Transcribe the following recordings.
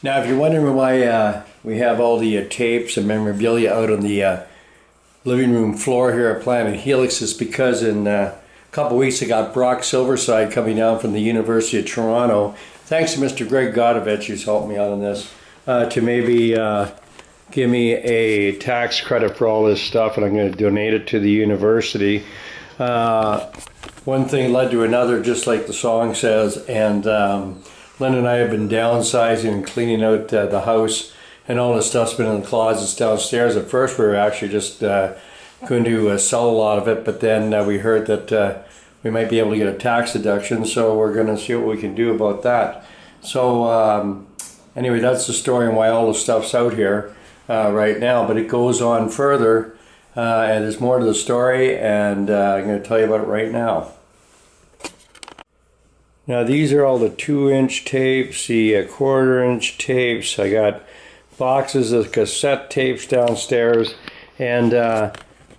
Now, if you're wondering why we have all the tapes and memorabilia out on the living room floor here at Planet Helix, is because in a couple weeks I got Brock Silverside coming down from the University of Toronto. Thanks to Mr. Greg Godovich, who's helped me out on this, to maybe give me a tax credit for all this stuff, and I'm going to donate it to the university. One thing led to another, just like the song says, and Lynn and I have been downsizing and cleaning out the house, and all the stuff's been in the closets downstairs. At first we were actually just going to sell a lot of it, but then we heard that we might be able to get a tax deduction, so we're going to see what we can do about that. So anyway, that's the story and why all the stuff's out here right now, but it goes on further, and there's more to the story, and I'm going to tell you about it right now. Now these are all the 2-inch tapes, the 1/4-inch tapes. I got boxes of cassette tapes downstairs, and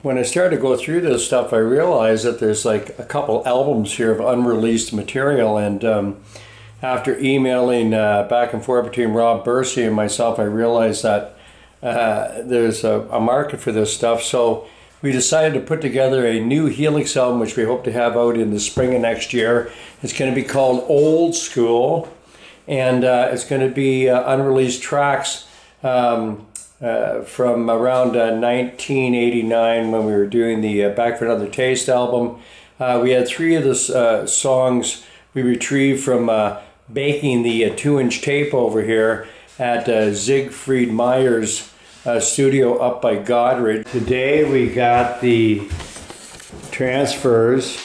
when I started to go through this stuff, I realized that there's like a couple albums here of unreleased material, and after emailing back and forth between Rob Bursey and myself, I realized that there's a market for this stuff. So we decided to put together a new Helix album, which we hope to have out in the spring of next year. It's going to be called Old School, and it's going to be unreleased tracks from around 1989 when we were doing the Back for Another Taste album. We had 3 of the songs we retrieved from baking the 2-inch tape over here at Siegfried Meyer's studio up by Godrich. Today we got the transfers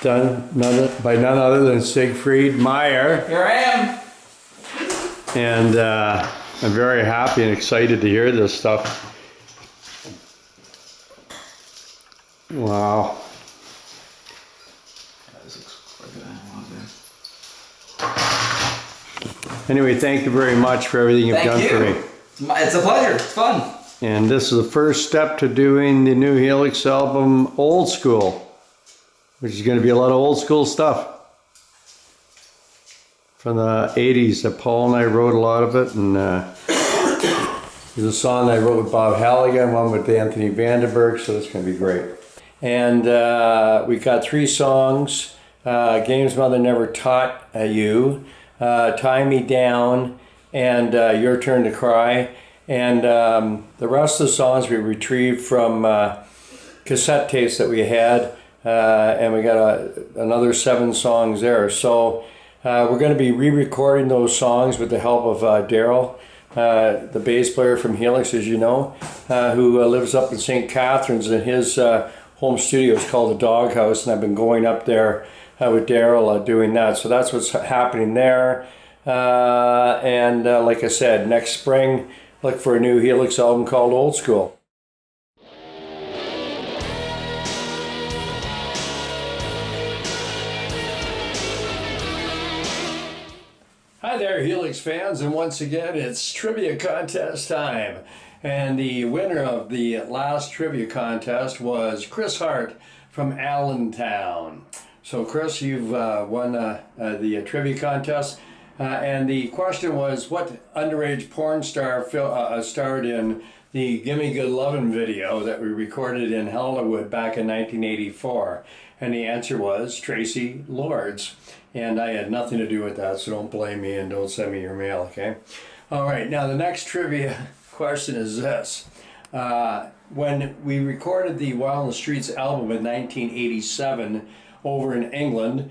done by none other than Siegfried Meyer. Here I am. And I'm very happy and excited to hear this stuff. Wow. Anyway, thank you very much for everything you've done for me. It's a pleasure. It's fun. And this is the first step to doing the new Helix album, Old School, which is going to be a lot of old school stuff from the 80s. Paul and I wrote a lot of it, and there's a song I wrote with Bob Halligan, one with Anthony Vandenberg, so that's going to be great. And we got 3 songs: Games Mother Never Taught You, Tie Me Down, and Your Turn to Cry. And the rest of the songs we retrieved from cassette tapes that we had, and we got another 7 songs there. So we're going to be re-recording those songs with the help of Daryl, the bass player from Helix, as you know, who lives up in St. Catharines, and his home studio is called the Doghouse, and I've been going up there with Daryl doing that. So that's what's happening there. And like I said, next spring, look for a new Helix album called Old School. Hi there, Helix fans, and once again it's trivia contest time. And the winner of the last trivia contest was Chris Hart from Allentown. So Chris, you've won the trivia contest, and the question was, what underage porn star starred in the Gimme Good Lovin' video that we recorded in Hollywood back in 1984? And the answer was Tracy Lords. And I had nothing to do with that, so don't blame me and don't send me your mail, okay? All right, now the next trivia question is this. When we recorded the Wild on the Streets album in 1987 over in England,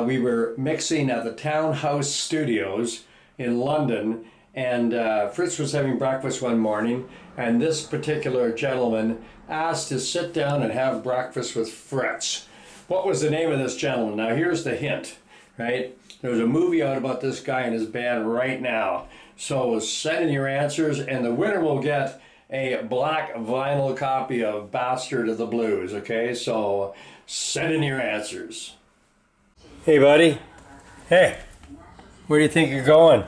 we were mixing at the Townhouse Studios in London, and Fritz was having breakfast one morning, and this particular gentleman asked to sit down and have breakfast with Fritz. What was the name of this gentleman? Now here's the hint, right? There's a movie out about this guy and his band right now. So send in your answers, and the winner will get a black vinyl copy of Bastard of the Blues, okay? So send in your answers. Hey buddy. Hey, where do you think you're going?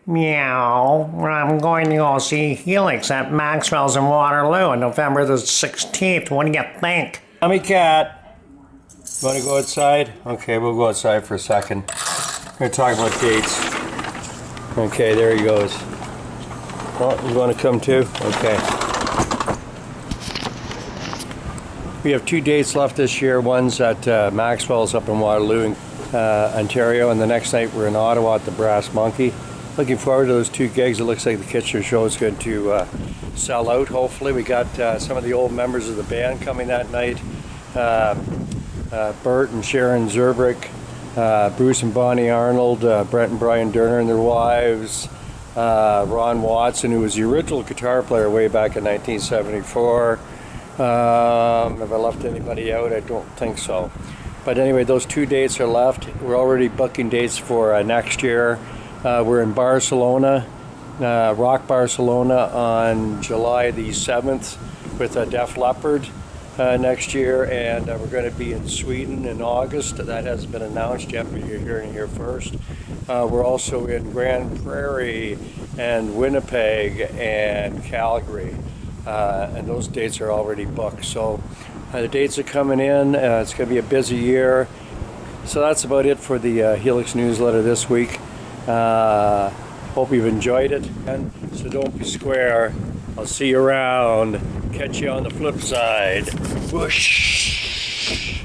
Meow. I'm going to go see Helix at Maxwell's in Waterloo on November the 16th. What do you think? Tommy Cat. Want to go outside? Okay, we'll go outside for a second. We're going to talk about dates. Okay, there he goes. Oh, you want to come too? Okay. We have 2 dates left this year. One's at Maxwell's up in Waterloo, Ontario, and the next night we're in Ottawa at the Brass Monkey. Looking forward to those 2 gigs. It looks like the Kitchener show is going to sell out, hopefully. We got some of the old members of the band coming that night. Bert and Sharon Zerbrick, Bruce and Bonnie Arnold, Brent and Brian Durner and their wives, Ron Watson, who was the original guitar player way back in 1974. Have I left anybody out? I don't think so. But anyway, those 2 dates are left. We're already booking dates for next year. We're in Barcelona, Rock Barcelona on July the 7th with Def Leppard next year, and we're going to be in Sweden in August. That hasn't been announced yet, but you're hearing it here first. We're also in Grand Prairie and Winnipeg and Calgary, and those dates are already booked. So the dates are coming in. It's going to be a busy year. So that's about it for the Helix newsletter this week. Hope you've enjoyed it. And so don't be square. I'll see you around. Catch you on the flip side. Whoosh.